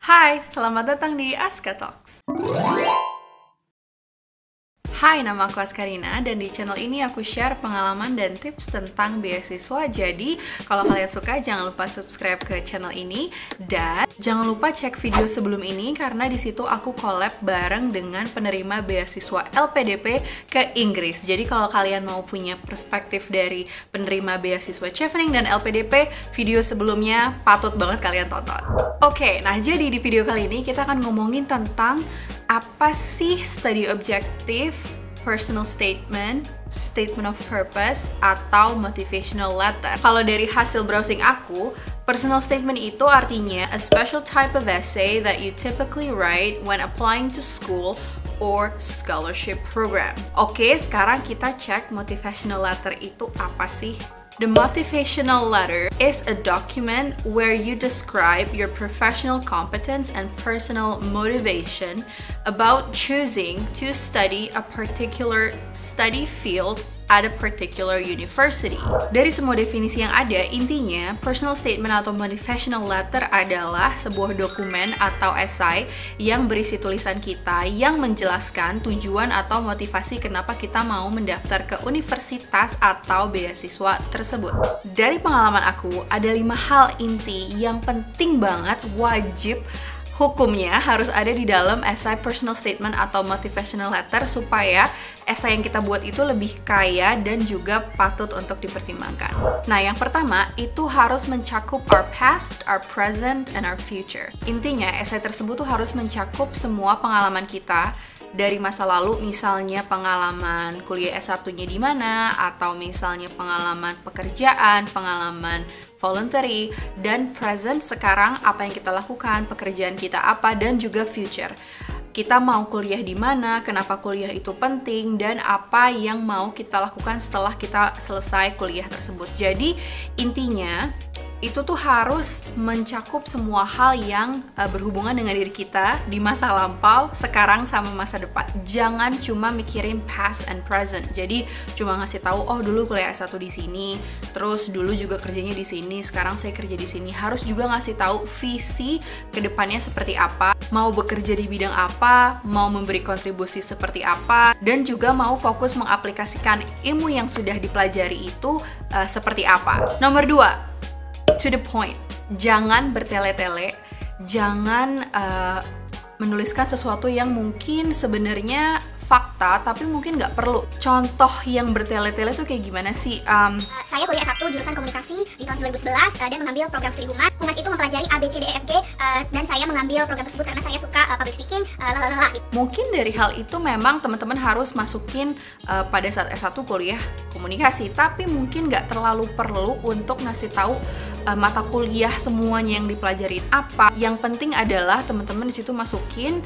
Hai, selamat datang di Aska Talks. Hai, nama aku Askarina dan di channel ini aku share pengalaman dan tips tentang beasiswa. Jadi, kalau kalian suka jangan lupa subscribe ke channel ini dan jangan lupa cek video sebelum ini karena di situ aku collab bareng dengan penerima beasiswa LPDP ke Inggris. Jadi, kalau kalian mau punya perspektif dari penerima beasiswa Chevening dan LPDP, video sebelumnya patut banget kalian tonton. Oke, nah jadi di video kali ini kita akan ngomongin tentang apa sih study objective, personal statement, statement of purpose, atau motivational letter. Kalau dari hasil browsing aku, personal statement itu artinya a special type of essay that you typically write when applying to school or scholarship program. Oke, sekarang kita cek motivational letter itu apa sih? The motivational letter is a document where you describe your professional competence and personal motivation about choosing to study a particular study field at a particular university. Dari semua definisi yang ada, intinya personal statement atau motivational letter adalah sebuah dokumen atau esai yang berisi tulisan kita yang menjelaskan tujuan atau motivasi kenapa kita mau mendaftar ke universitas atau beasiswa tersebut. Dari pengalaman aku, ada 5 hal inti yang penting banget, wajib hukumnya harus ada di dalam esai personal statement atau motivational letter supaya esai yang kita buat itu lebih kaya dan juga patut untuk dipertimbangkan. Nah, yang pertama itu harus mencakup our past, our present, and our future. Intinya, esai tersebut tuh harus mencakup semua pengalaman kita dari masa lalu, misalnya pengalaman kuliah S1-nya di mana, atau misalnya pengalaman pekerjaan, pengalaman voluntary, dan present sekarang apa yang kita lakukan, pekerjaan kita apa, dan juga future. Kita mau kuliah di mana, kenapa kuliah itu penting, dan apa yang mau kita lakukan setelah kita selesai kuliah tersebut. Jadi, intinya itu tuh harus mencakup semua hal yang berhubungan dengan diri kita di masa lampau, sekarang sama masa depan. Jangan cuma mikirin past and present. Jadi cuma ngasih tahu, oh dulu kuliah S1 di sini, terus dulu juga kerjanya di sini, sekarang saya kerja di sini. Harus juga ngasih tahu visi kedepannya seperti apa, mau bekerja di bidang apa, mau memberi kontribusi seperti apa, dan juga mau fokus mengaplikasikan ilmu yang sudah dipelajari itu seperti apa. Nomor 2, to the point. Jangan bertele-tele, jangan menuliskan sesuatu yang mungkin sebenarnya fakta tapi mungkin nggak perlu. Contoh yang bertele-tele tuh kayak gimana sih? Saya kuliah S1 jurusan komunikasi di tahun 2011 dan mengambil program studi humas. Humas itu mempelajari A, B, C, D, E, F, G dan saya mengambil program tersebut karena saya suka public speaking, gitu. Mungkin dari hal itu memang teman-teman harus masukin pada saat S1 kuliah komunikasi, tapi mungkin nggak terlalu perlu untuk ngasih tahu mata kuliah semuanya yang dipelajarin apa. Yang penting adalah teman-teman di situ masukin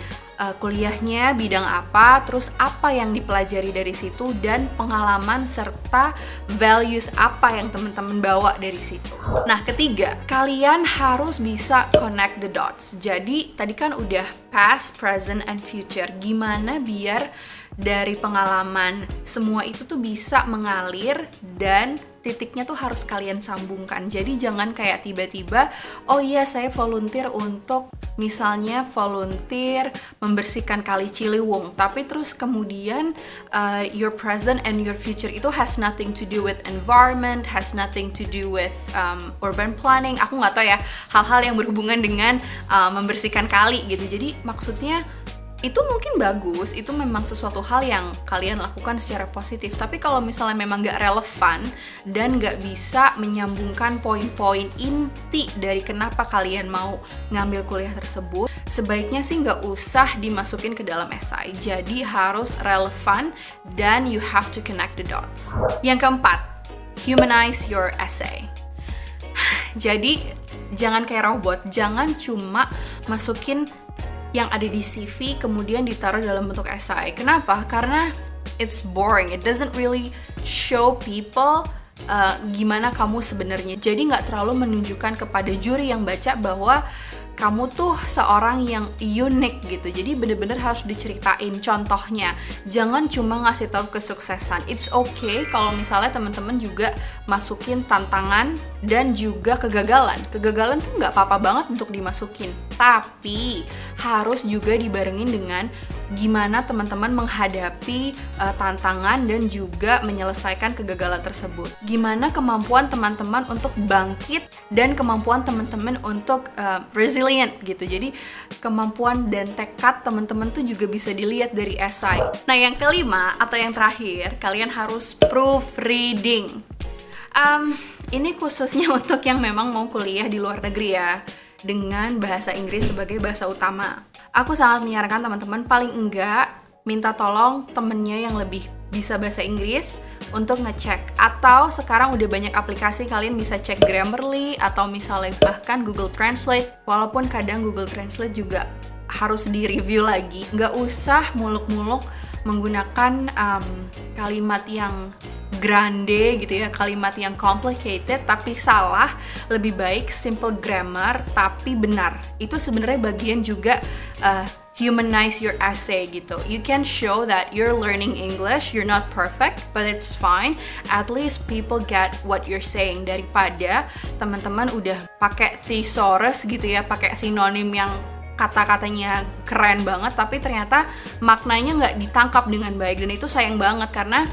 kuliahnya bidang apa, terus apa yang dipelajari dari situ, dan pengalaman serta values apa yang teman-teman bawa dari situ. Nah, ketiga, kalian harus bisa connect the dots. Jadi, tadi kan udah past, present, and future. Gimana biar dari pengalaman semua itu tuh bisa mengalir dan titiknya tuh harus kalian sambungkan. Jadi jangan kayak tiba-tiba, oh iya saya volunteer untuk misalnya volunteer membersihkan Kali Ciliwung, tapi terus kemudian your present and your future itu has nothing to do with environment, has nothing to do with urban planning. Aku nggak tahu ya, hal-hal yang berhubungan dengan membersihkan kali gitu. Jadi maksudnya itu mungkin bagus, itu memang sesuatu hal yang kalian lakukan secara positif. Tapi kalau misalnya memang nggak relevan dan nggak bisa menyambungkan poin-poin inti dari kenapa kalian mau ngambil kuliah tersebut, sebaiknya sih nggak usah dimasukin ke dalam esai. Jadi harus relevan dan you have to connect the dots. Yang keempat, humanize your essay. Jadi jangan kayak robot, jangan cuma masukin yang ada di CV kemudian ditaruh dalam bentuk esai. Kenapa? Karena it's boring. It doesn't really show people gimana kamu sebenarnya. Jadi nggak terlalu menunjukkan kepada juri yang baca bahwa kamu tuh seorang yang unik gitu. Jadi bener-bener harus diceritain contohnya. Jangan cuma ngasih tahu kesuksesan. It's okay kalau misalnya teman-teman juga masukin tantangan dan juga kegagalan. Kegagalan tuh nggak apa-apa banget untuk dimasukin. Tapi harus juga dibarengin dengan gimana teman-teman menghadapi tantangan dan juga menyelesaikan kegagalan tersebut. Gimana kemampuan teman-teman untuk bangkit dan kemampuan teman-teman untuk resilient gitu. Jadi kemampuan dan tekad teman-teman tuh juga bisa dilihat dari esai. Nah, yang kelima atau yang terakhir, kalian harus proofreading. Ini khususnya untuk yang memang mau kuliah di luar negeri ya, dengan bahasa Inggris sebagai bahasa utama. Aku sangat menyarankan teman-teman paling enggak minta tolong temennya yang lebih bisa bahasa Inggris untuk ngecek. Atau sekarang udah banyak aplikasi, kalian bisa cek Grammarly atau misalnya bahkan Google Translate. Walaupun kadang Google Translate juga harus di-review lagi. Nggak usah muluk-muluk menggunakan kalimat yang grande gitu ya, kalimat yang complicated tapi salah. Lebih baik simple grammar tapi benar. Itu sebenarnya bagian juga humanize your essay gitu. You can show that you're learning English, you're not perfect, but it's fine. At least people get what you're saying, daripada teman-teman udah pakai thesaurus gitu ya, pakai sinonim yang kata-katanya keren banget tapi ternyata maknanya nggak ditangkap dengan baik, dan itu sayang banget karena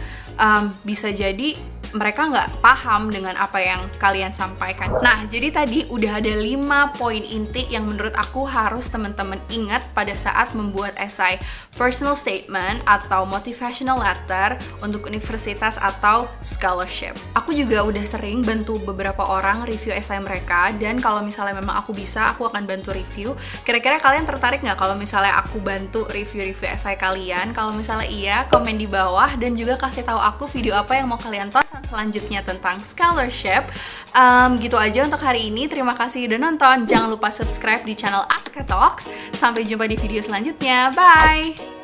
bisa jadi mereka nggak paham dengan apa yang kalian sampaikan. Nah, jadi tadi udah ada 5 poin inti yang menurut aku harus teman-teman ingat pada saat membuat esai personal statement atau motivational letter untuk universitas atau scholarship. Aku juga udah sering bantu beberapa orang review esai mereka, dan kalau misalnya memang aku bisa, aku akan bantu review. Kira-kira kalian tertarik nggak kalau misalnya aku bantu review-review esai kalian? Kalau misalnya iya, komen di bawah dan juga kasih tahu aku video apa yang mau kalian tonton selanjutnya tentang scholarship. Gitu aja untuk hari ini. Terima kasih udah nonton. Jangan lupa subscribe di channel Aska Talks. Sampai jumpa di video selanjutnya. Bye!